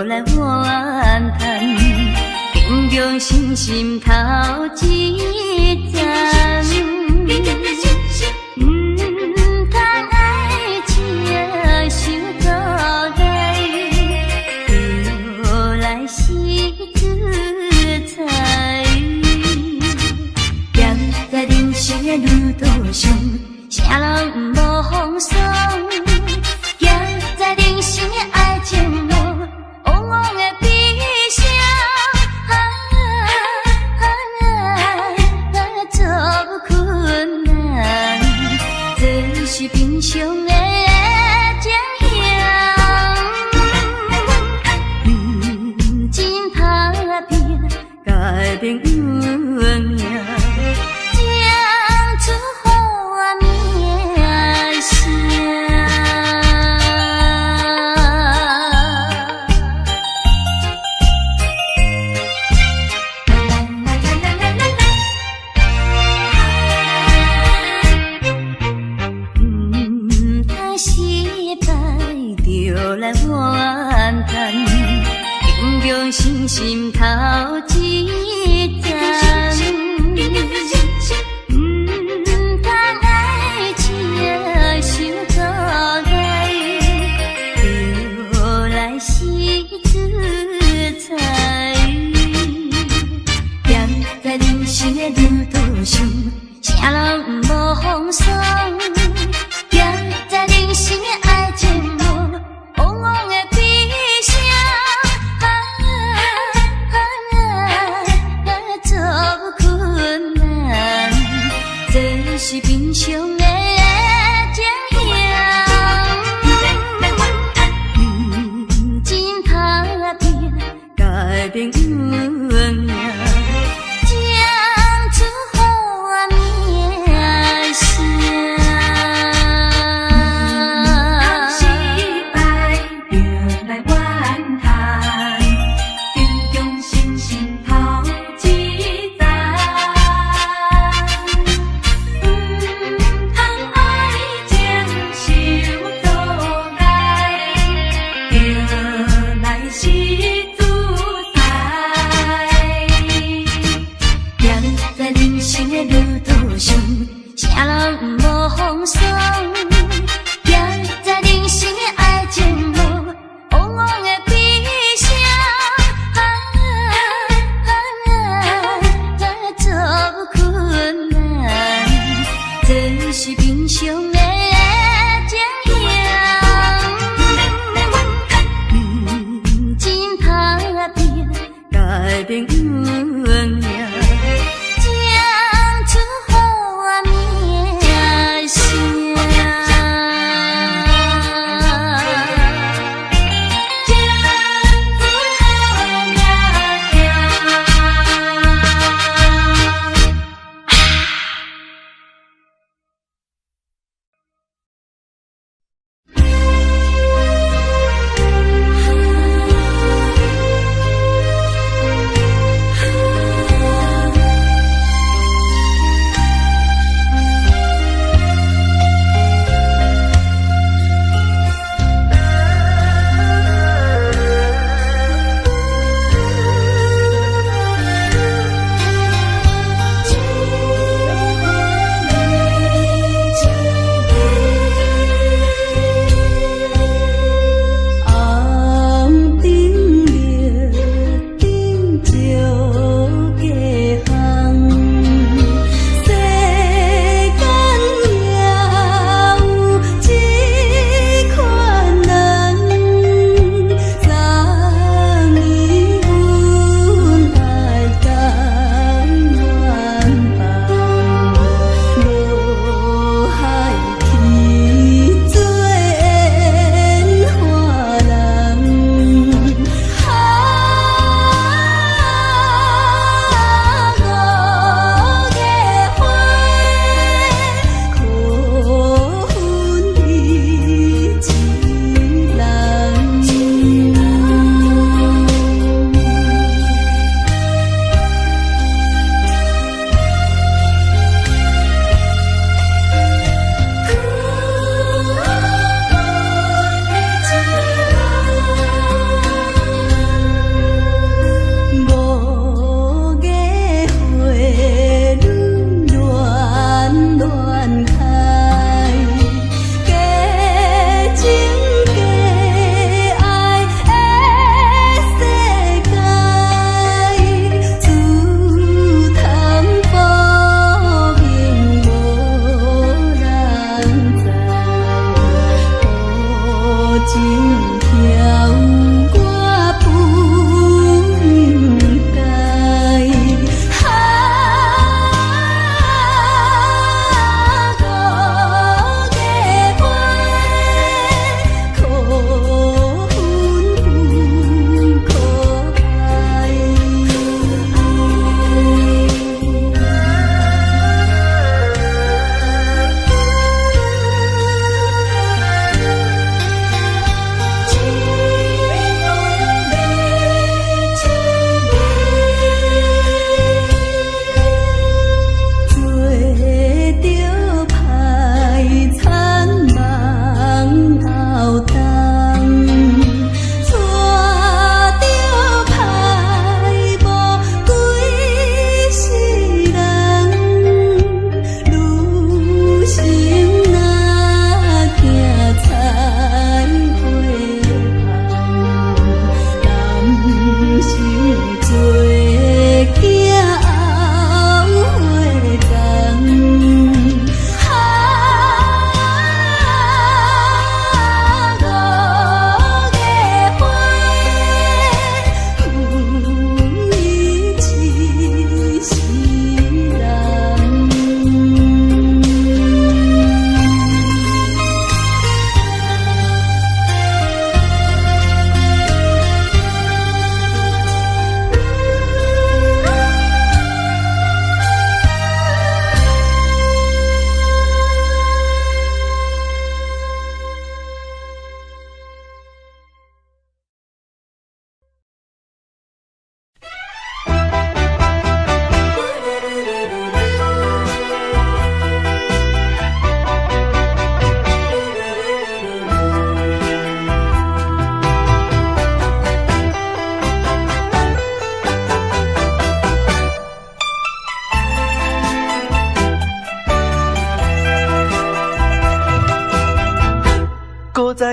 就来怨叹，平常心心头一站。爱情想倒来，就来是自在。站在人生的路途上，啥人无风霜。行在人生的爱情路，往往会悲伤。做困难，这是平常的情形。真打拼，改变运命。就来怨叹，平常心心头一站。爱情想倒来，就来是自在。站在人生的路途上，啥人无风霜。站在人生的爱情路，往往会悲伤。做困难，这是平常的情形。真打拼，改变运命。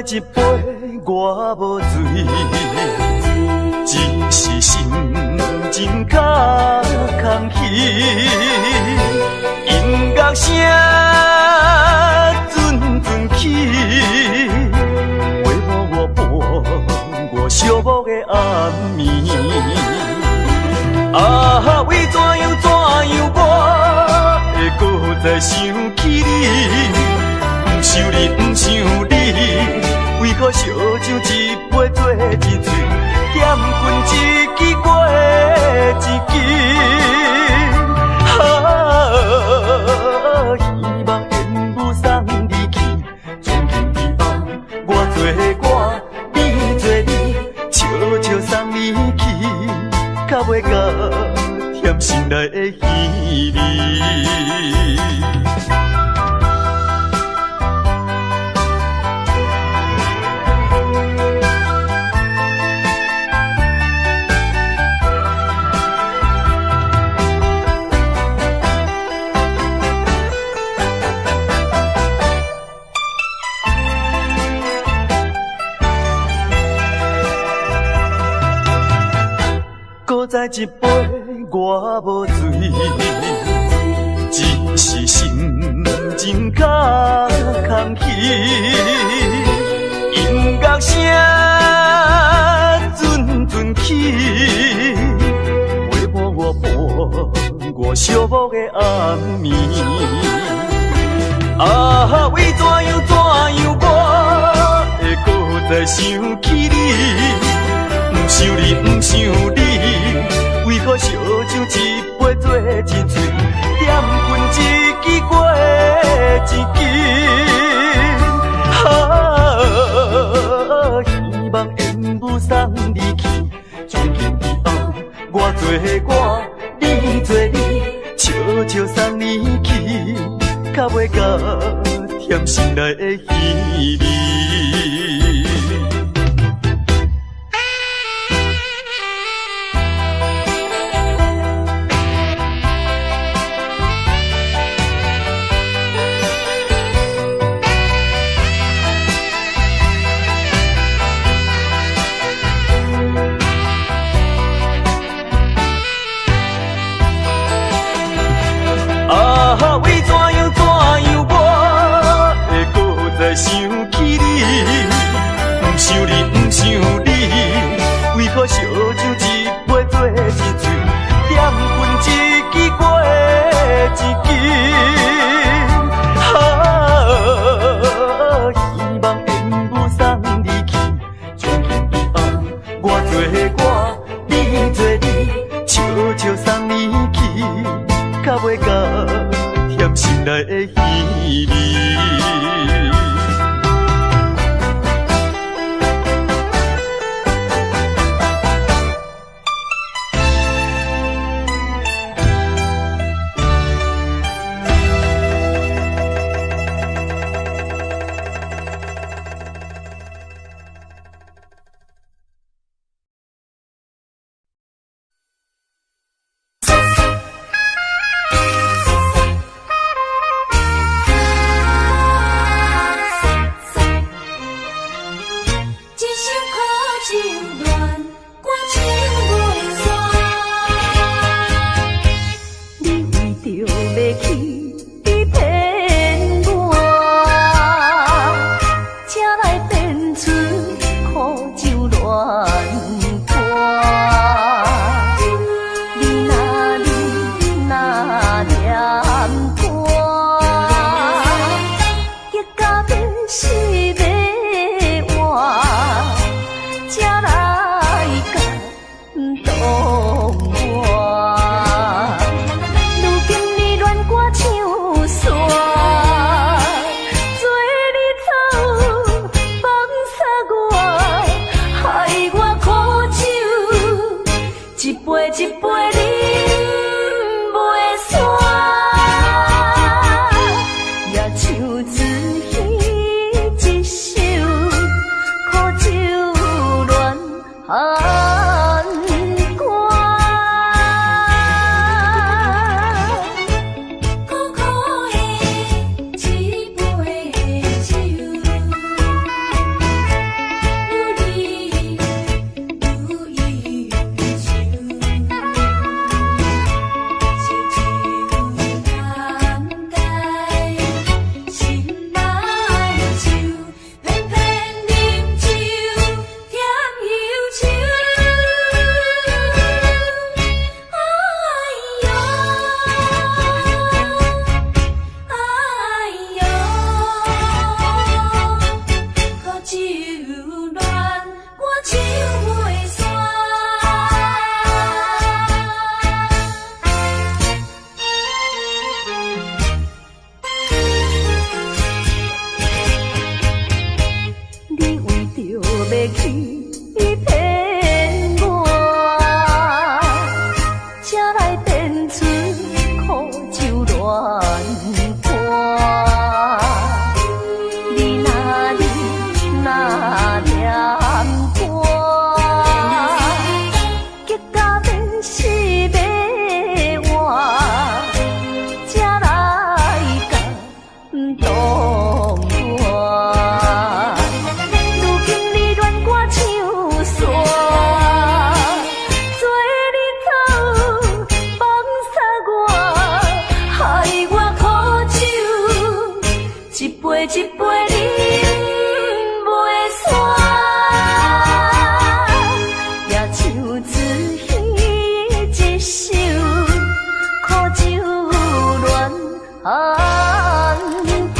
再一杯我无醉，只是心情较空虚。音乐声阵阵起，为我伴我寂寞的暗暝。啊，为怎样我会搁再想起你？不想你，不想你，为何烧酒一杯做一醉，点君一支过一支。希望缘不送你去，从今以后我做我，你做你，悄悄送你去，较袂甲甜心内的稀微。再一杯我无醉，只是心情较空虚。音乐声阵阵起，陪我伴我寂寞的暗暝。啊，为怎样我会搁再想起你？不想你，不想你，为何烧酒一杯做一醉，点君一支过一支。希望缘不送你去，从今以后我做我，你做你，悄悄送你去，较袂甲甜心内的稀微。为怎样我会搁再想起你？不想你，不想你，为何烧酒一杯做一醉，点君一支过一支。希望缘不送你去，从今以后我做我，你做你，悄悄送你去，较袂甲甜心内的稀微。去骗我，才来变出苦酒乱歌。你若念歌，结果变是要活，才来甲动我。如今你恋我唱山，做你走，放撒我，害我苦酒，一杯一杯饮袂煞，也像自彼一首苦酒乱歌。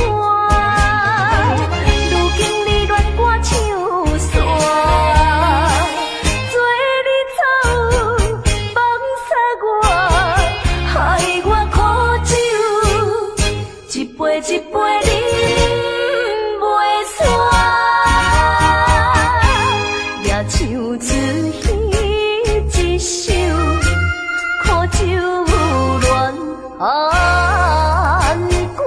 如今你恋我唱山，做你走，放撒我，害我苦酒，一杯一杯饮袂煞，也像自彼一首苦酒乱歌。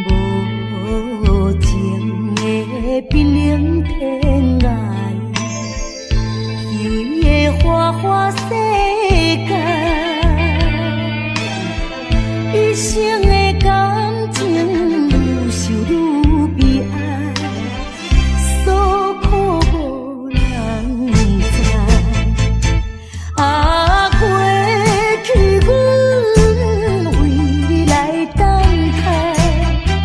无情的冰冷天涯，虚伪的花花世界，一生的感情愈想愈悲哀，所苦无人知。啊，过去阮为你来等待，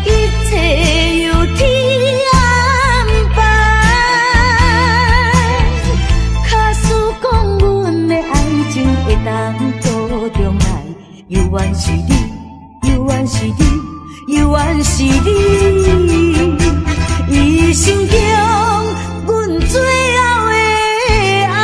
一切由天安排。假使讲阮的爱情会当多重来，犹原是你，犹原是你，犹原是你，一生中阮最后的爱。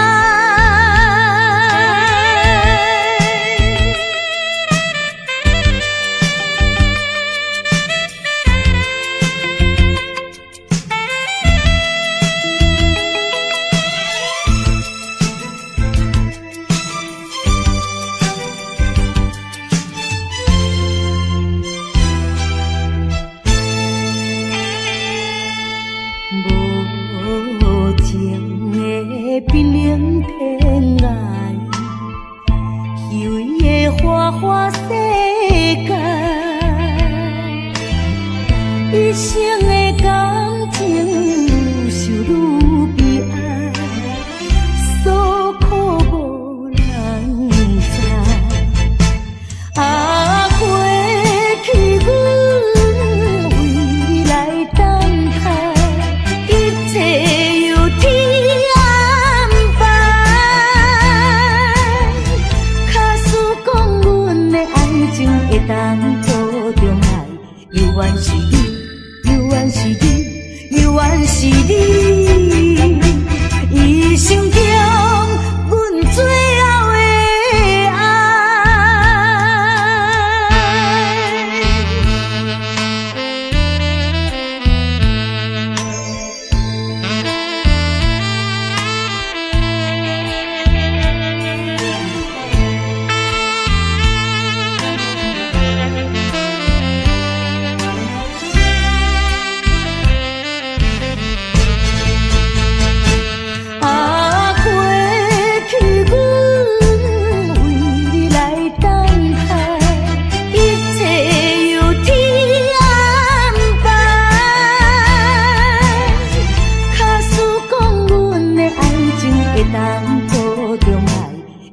无情的冰冷天涯，虚伪的花花世界，一生的感情愈想愈悲哀，所苦无人知。啊，过去阮为你来等待，一切由天安排。假使讲阮的爱会当抱中爱，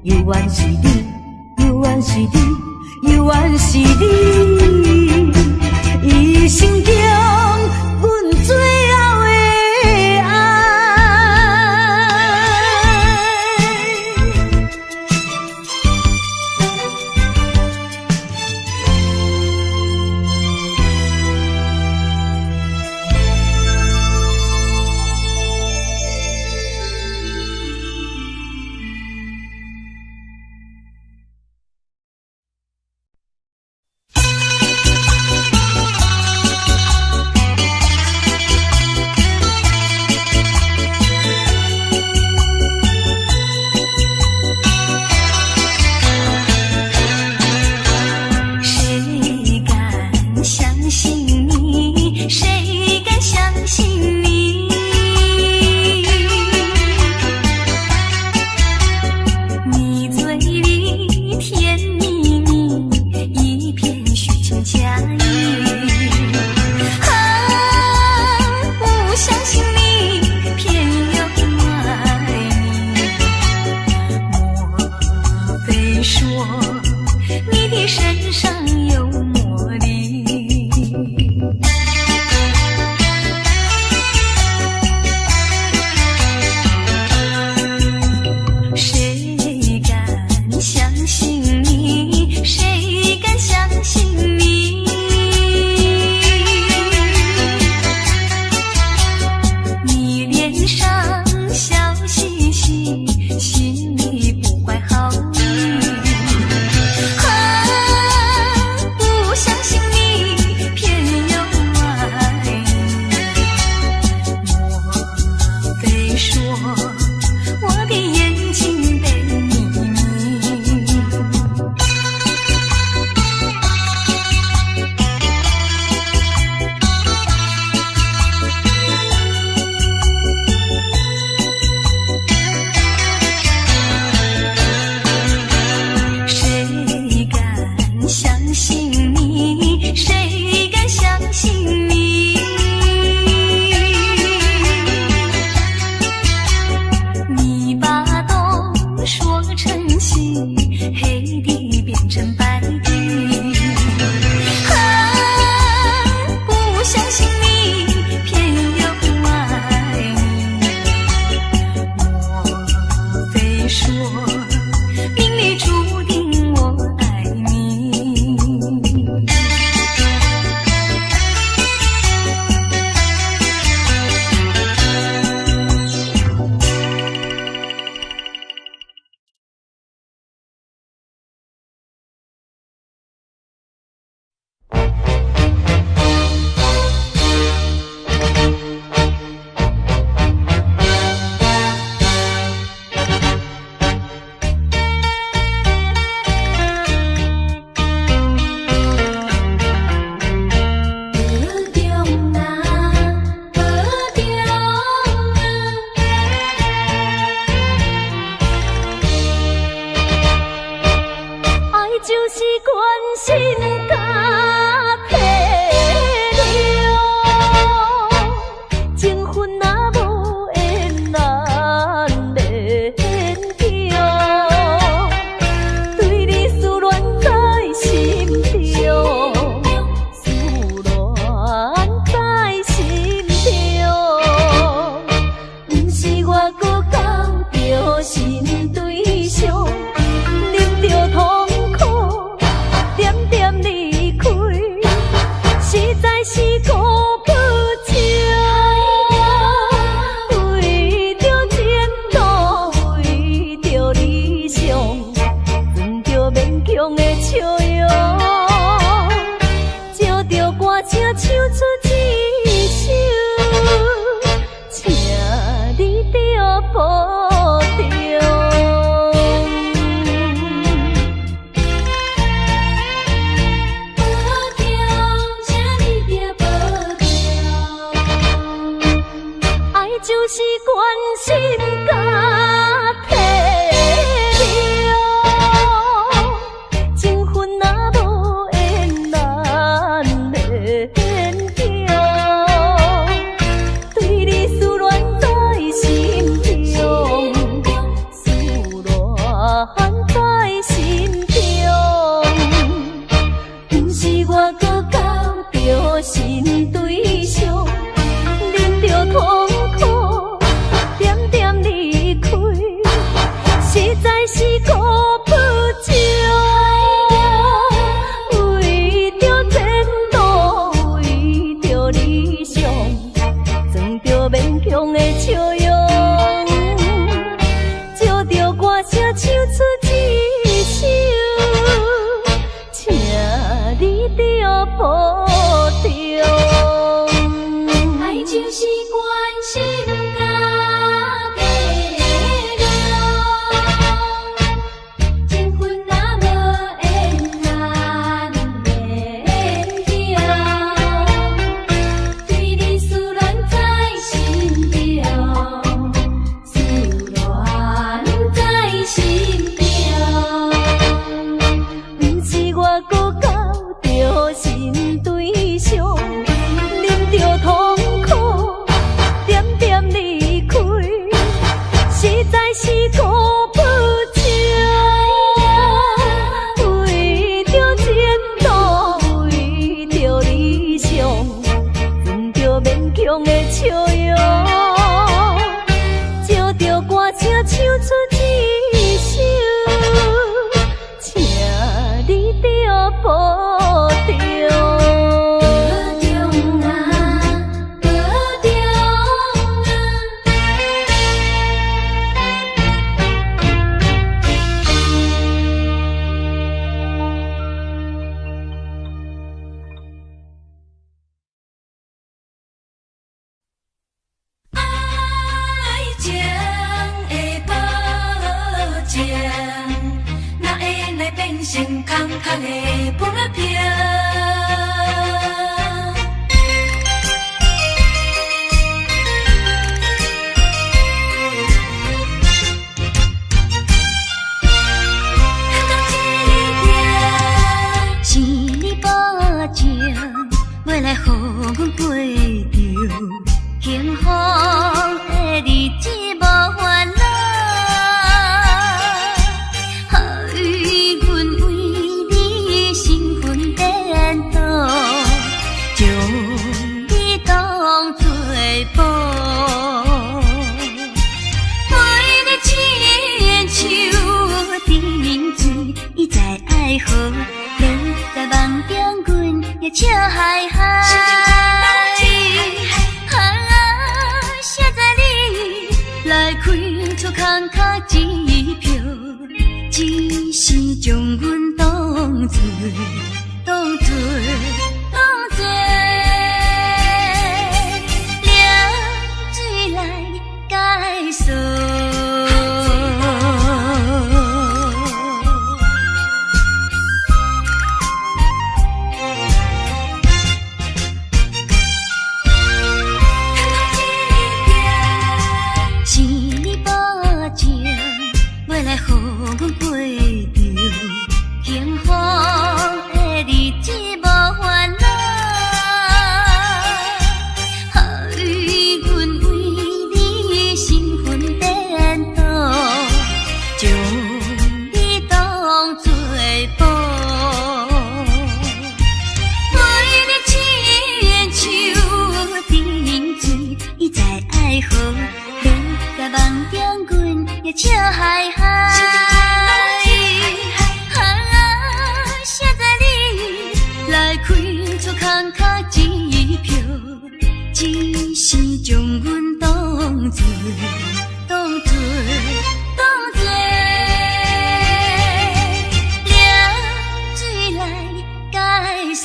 犹原是你，犹原是你，犹原是你，伊心中阮最后的爱。心对象，忍着痛苦，点点你。着歌声唱出一首，请你着保重。爱就是关心家己人，情分若无缘难免晓，对你思恋在心中，思恋在心中，不是我搁交着新对象，啉着痛苦，点点离开，实在是顾不着。为着前途，为着理想，存着勉强的笑容，借着歌声唱出一首，请你着保重。爱情的保证，哪会来变成空空的本票？是你保证，要来予阮过着幸福的日子无烦恼，害阮为你身份颠倒，将你当作宝，为你亲像沉水，伊在爱河，你在梦中，阮也笑嗨嗨。来开出空卡支票，只是将阮当作凉水来解锁。来予阮过着幸福的日子无烦恼，害阮为你身份颠倒，将你当作宝，为你亲像沉水，伊在爱河，你在梦中，阮也笑嗨嗨。空卡支票，只是将阮当作凉水来解锁。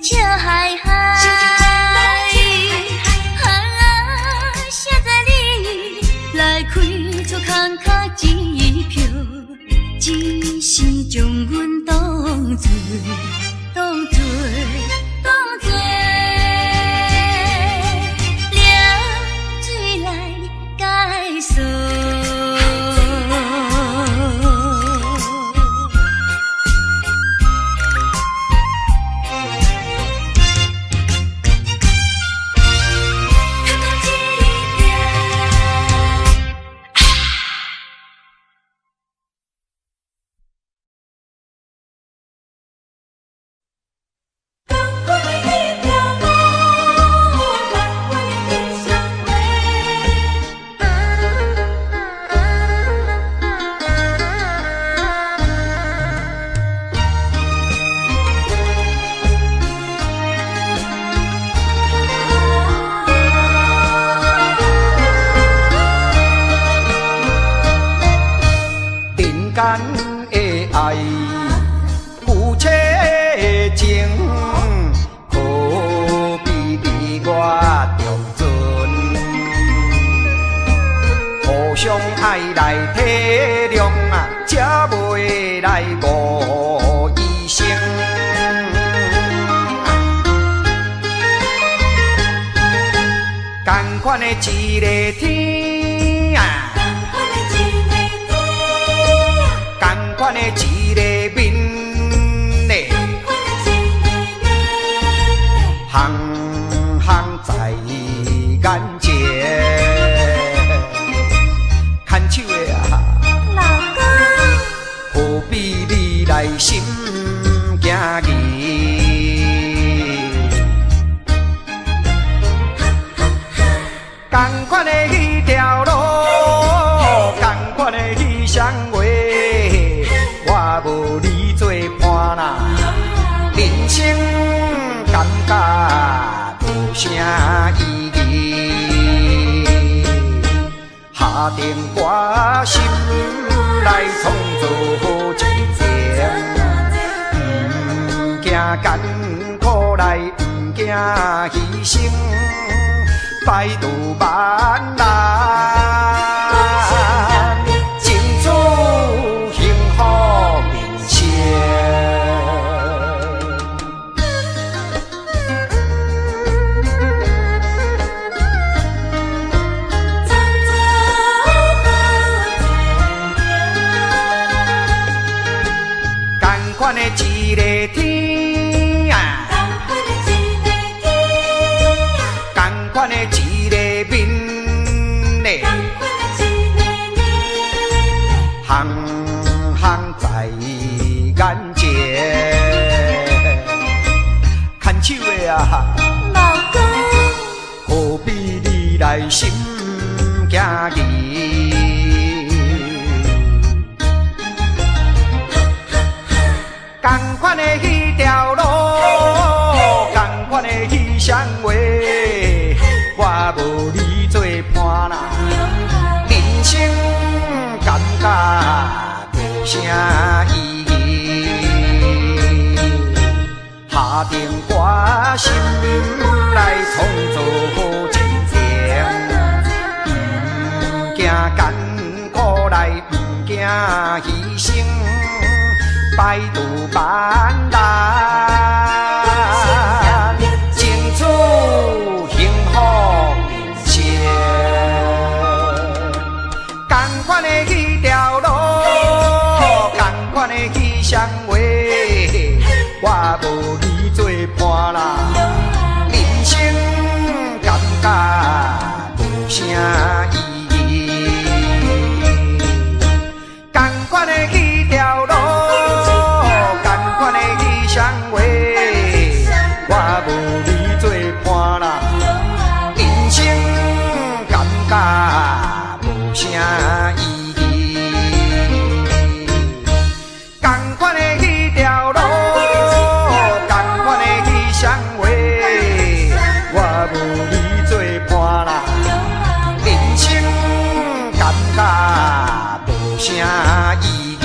笑嗨嗨，写在你来开出空卡支票，只是将阮当作凉水来解锁。相爱来体谅啊，才袂来误医生。同款的一个天啊，同款的一个面嘞，行行在眼前。牵手的啊，老公，何必你来心惊疑？同款的迄条路，同款的迄双话，我无你做伴啦，人生感觉无啥意义。下定决心来创造好一情，不惊艰苦来，不惊牺牲。百度万难，尽祝幸福人生。同款的一个天啊，同款的一个面嘞，行行在眼前。牵手的啊，老公，何必你来心惊疑？同款的迄条路，同款的迄双话，我无你做伴啦，人生感觉无啥意义。下定决心来创造好一情，不惊艰苦来，不惊牺牲。百度万难，尽祝幸福人生。同款的迄条路，同款的迄双话，我无你做伴啦，人生感觉无啥意义。同款的迄条路。双话，我无你做伴啦，人生感觉无啥意义。同款的迄条路，同款的迄双话，我无你做伴啦，人生感觉无啥意义。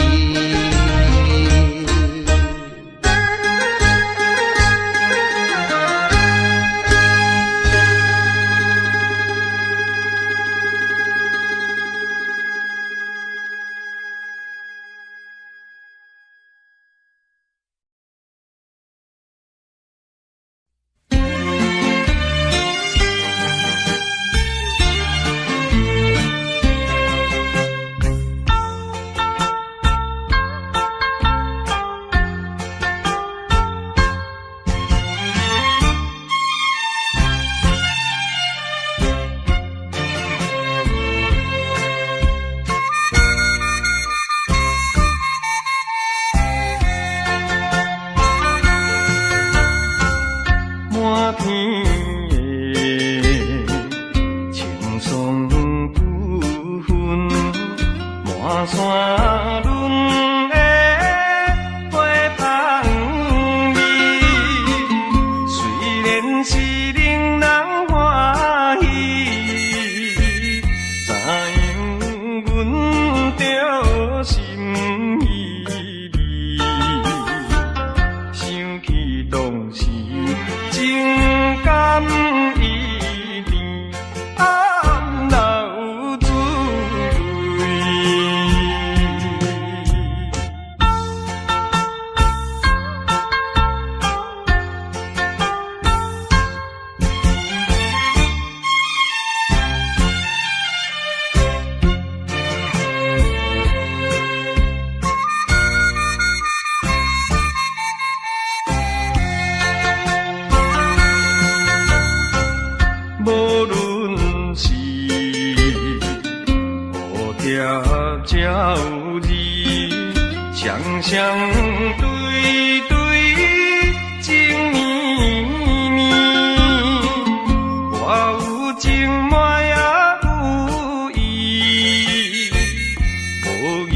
才有你，双双对对情绵绵，我有情嘛也有意，无义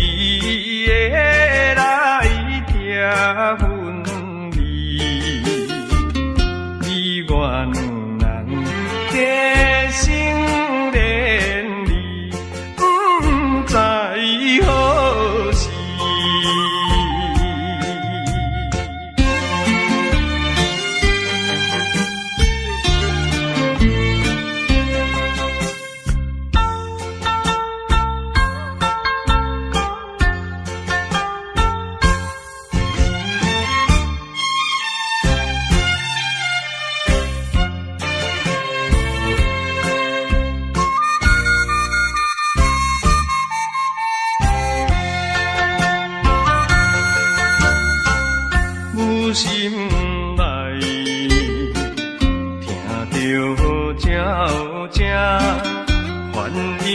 的来听分离，你我两人加心连理，不知何时。心内听着鸟声，反映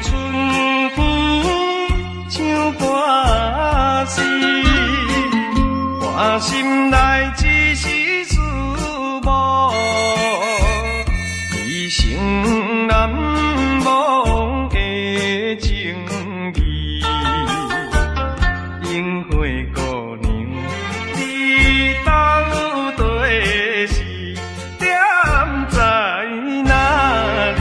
春天像歌词，我心内只是思慕，一生难忘的情义，樱花姑娘。到底是点在哪里？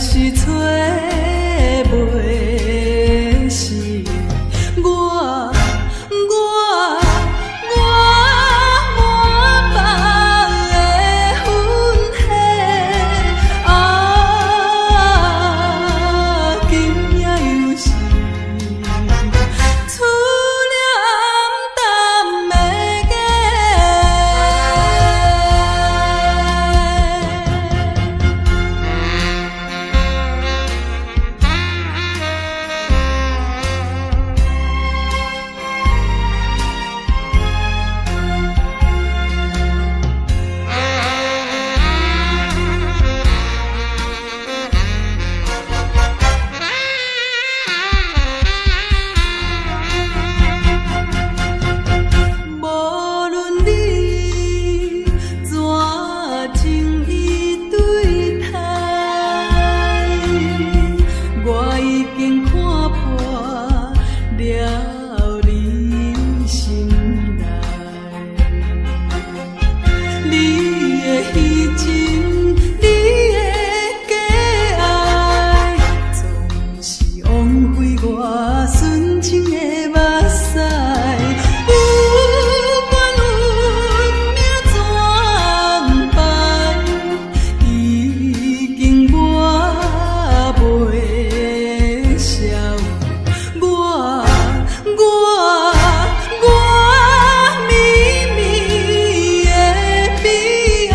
是找袂成，我满腹的愤恨，今夜又是出了暗淡的假。无论你怎情意对待，我已经看破了你心内。你的虚情，你的假爱，总是枉费我纯情的目屎。不管运命怎败，已经抹袂消。我秘密的悲哀，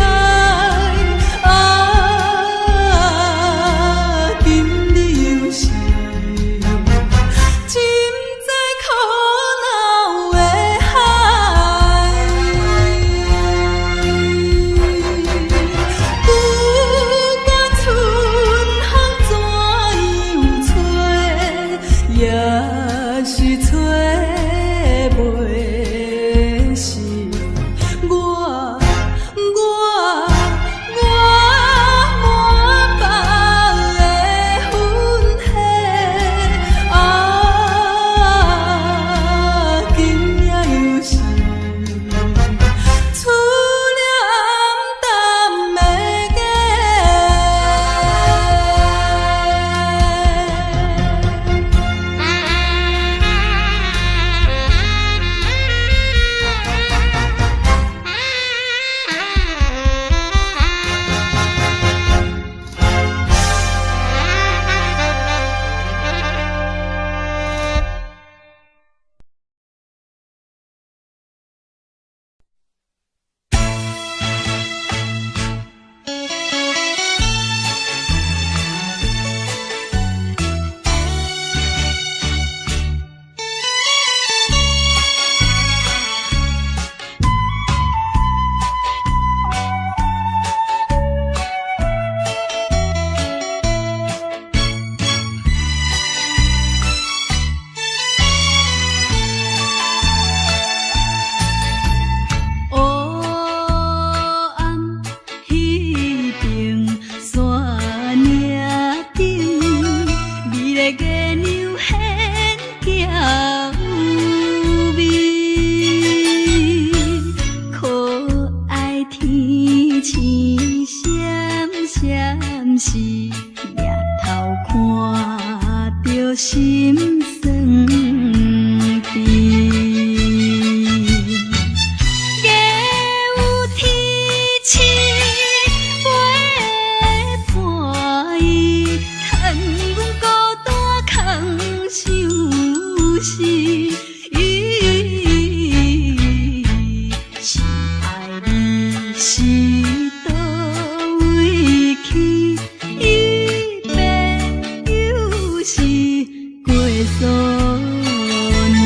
今日又是浸在苦恼的海。不管春风怎样吹，也是找袂成。我满腹的愤恨，今夜又是出了暗淡的假。是掠头看着心酸甜，月有天星陪伴伊，趁阮孤单空相思。是爱你是倒位去？一别又是过数年。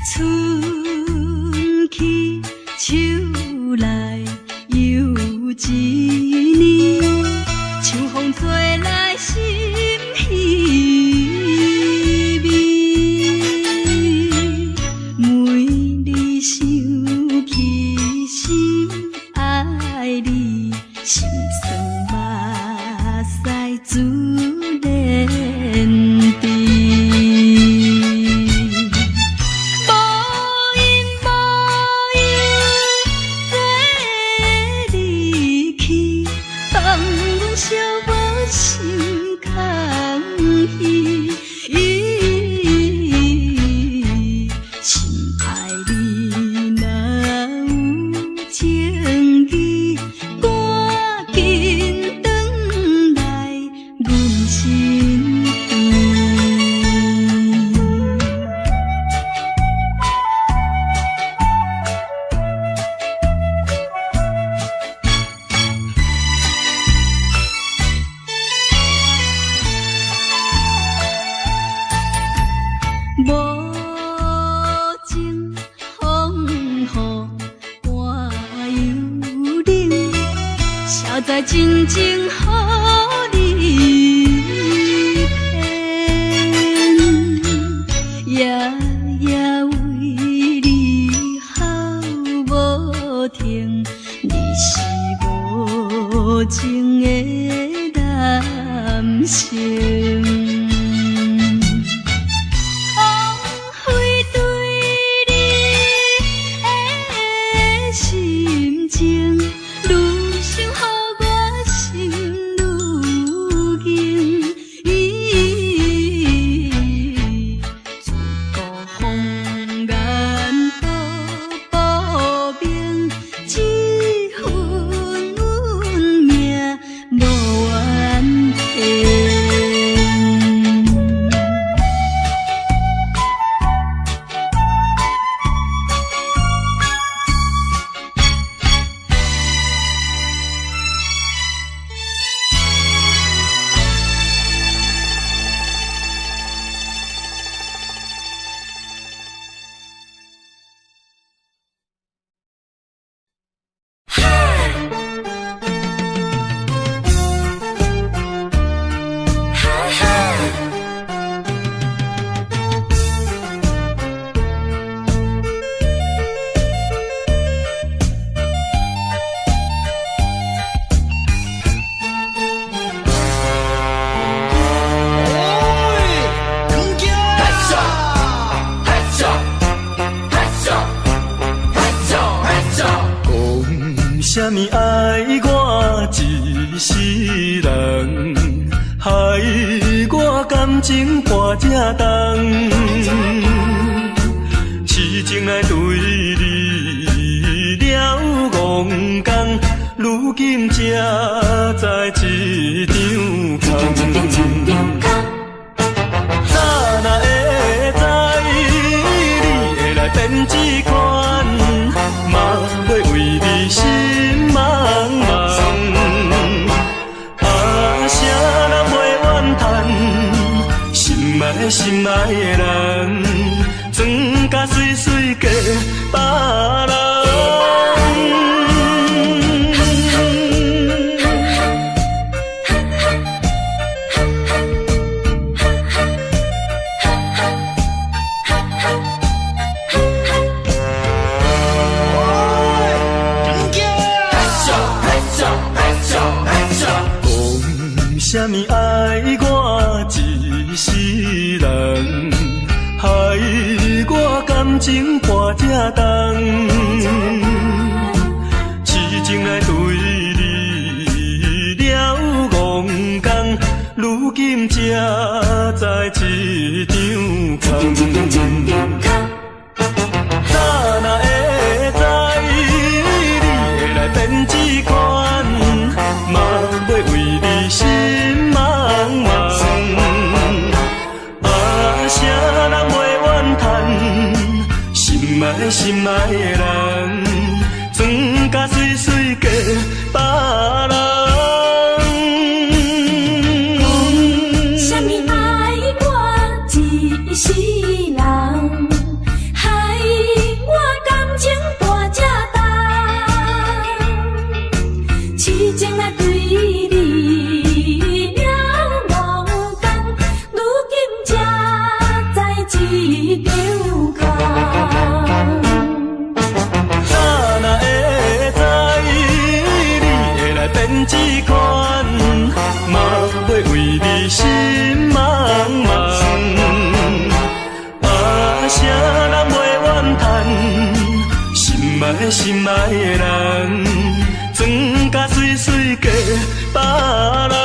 春去秋来。想起心爱你，心酸目屎自然滴。无因无由做离去，放阮寂寞心空虚。心爱你若有情意，赶紧转来阮身边。无情风雨半幽灵，谁知真情予你骗？夜夜为你哭无停，你是无情的男性。啥物爱我一世人，害我感情破这重，痴情来对你了戆讲，如今才知一场空。早若会知你会来变这款，嘛袂为你心茫茫。啊，谁人袂怨叹，心爱心爱的人，装甲水水嫁别人。啥物爱我一世人，害我感情破这重，痴情来对你了戆讲，如今才知一场空。早若会知你会来变这款，嘛袂为你心茫茫。啊，谁人袂怨叹，心爱心爱的人，装甲水水嫁别人。啥物爱我一世人，害我感情破这重，痴情来对你了戆讲，如今才知一场空。爱心爱的人，装甲水水嫁别人。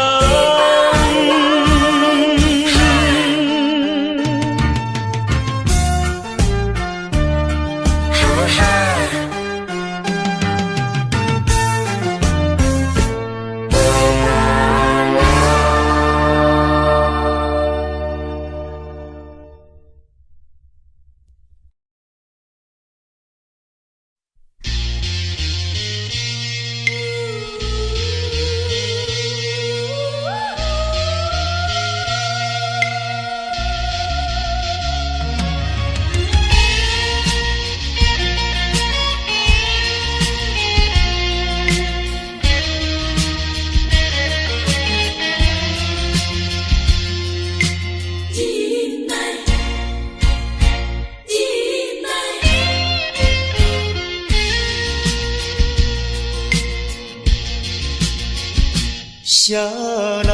啥人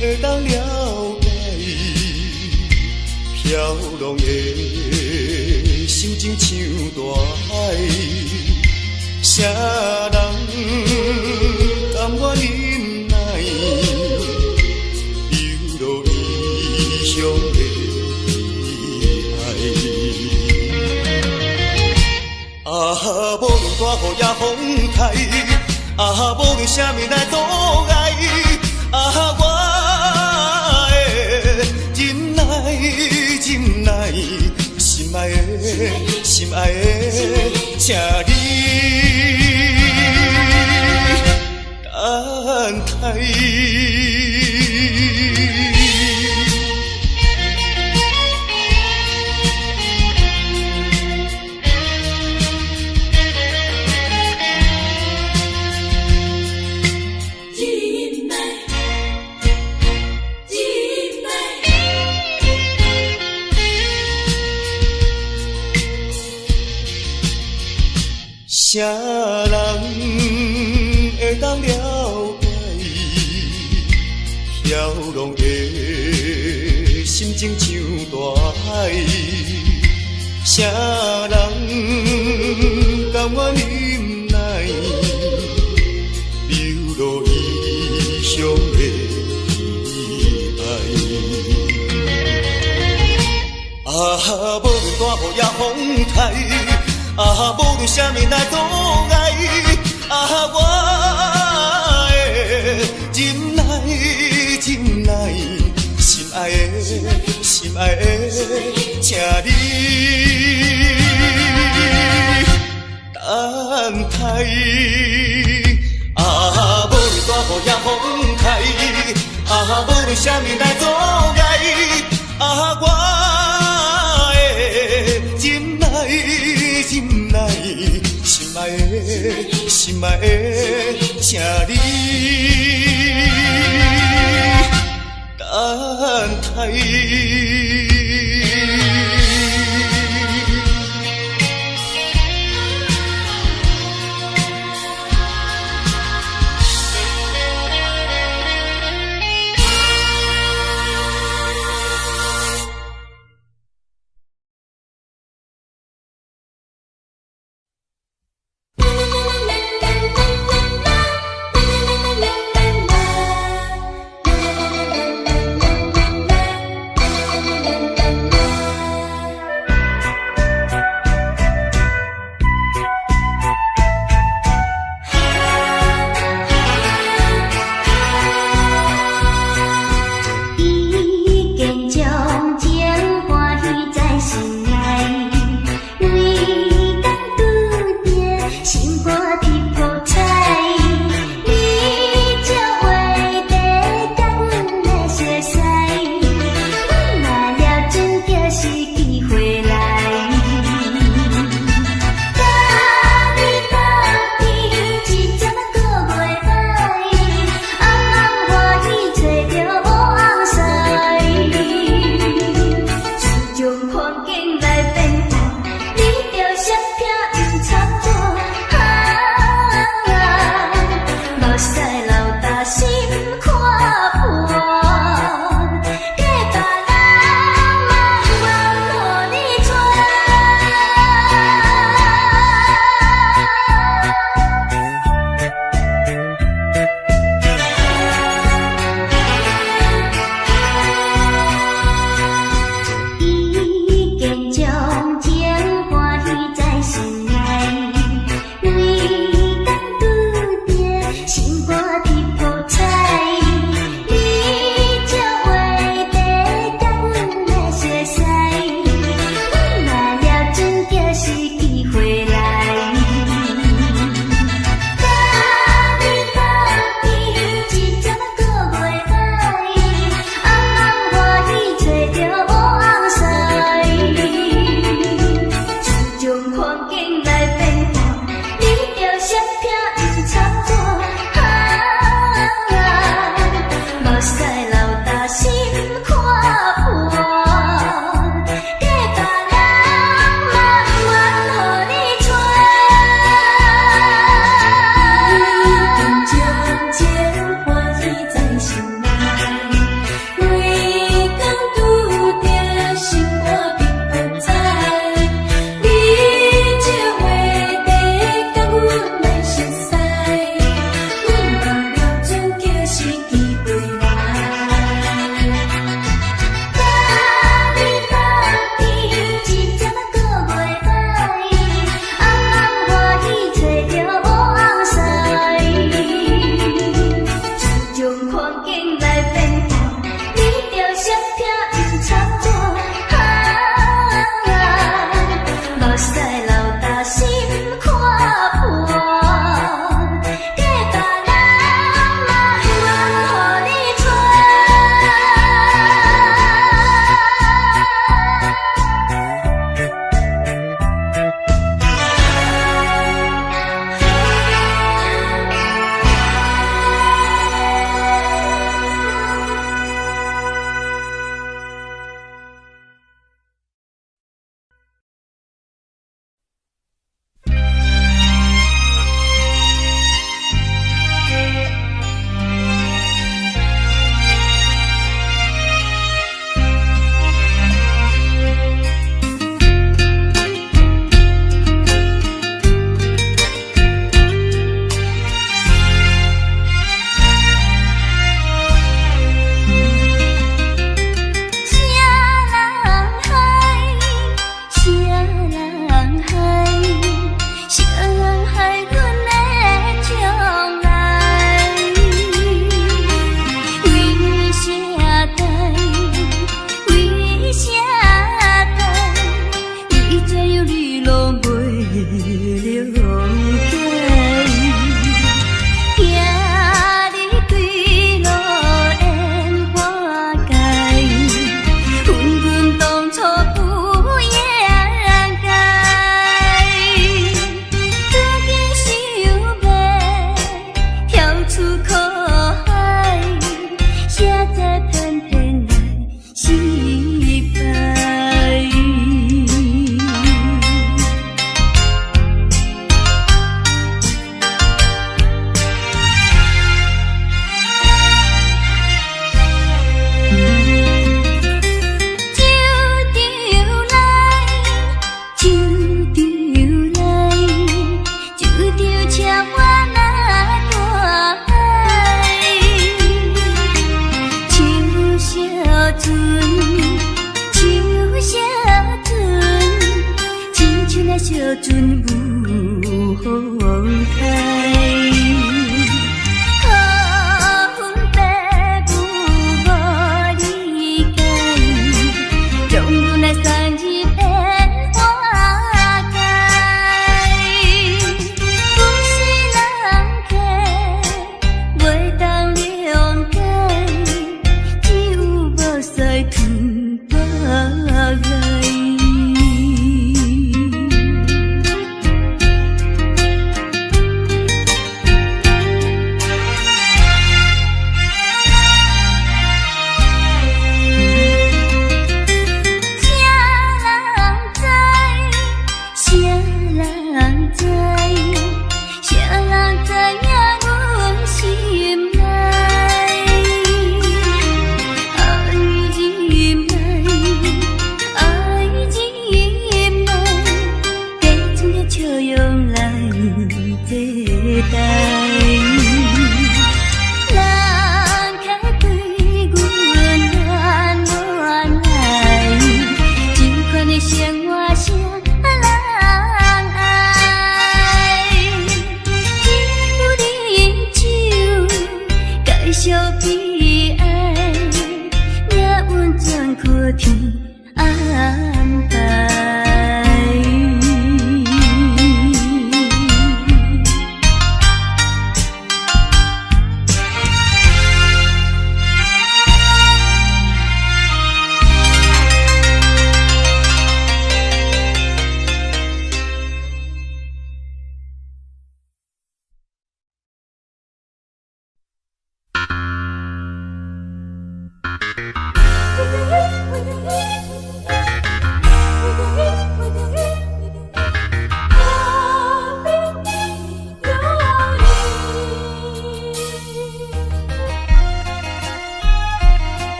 会当了解飘浪的心情像大海？啥人甘愿忍耐流落异乡的爱？啊，无论大雨也风台。啊，无论啥物来阻碍，啊，我的真爱真爱，心爱的心爱的，请你等待。啥人会当了解飘浪的心情像大海？啥人甘愿忍耐流落异乡的爱？啊，无论大雨也风台。啊，无论啥物来阻碍，啊，我的真爱真爱，心爱的心爱的，请你等待。啊，无论大雨也风台，啊，无论啥物来阻碍，啊，我的真爱。真爱，心爱的，心爱的，请你等待。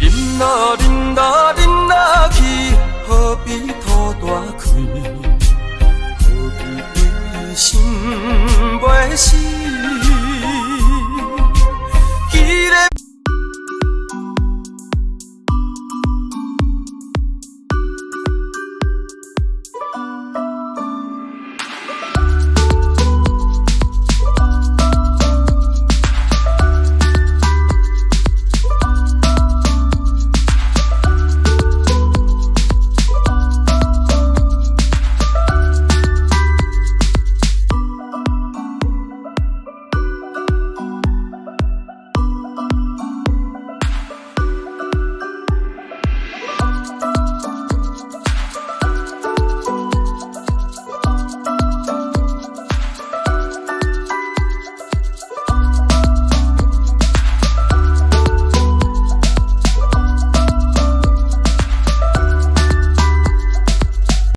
饮忍下去，何必土大开？何必为心袂死？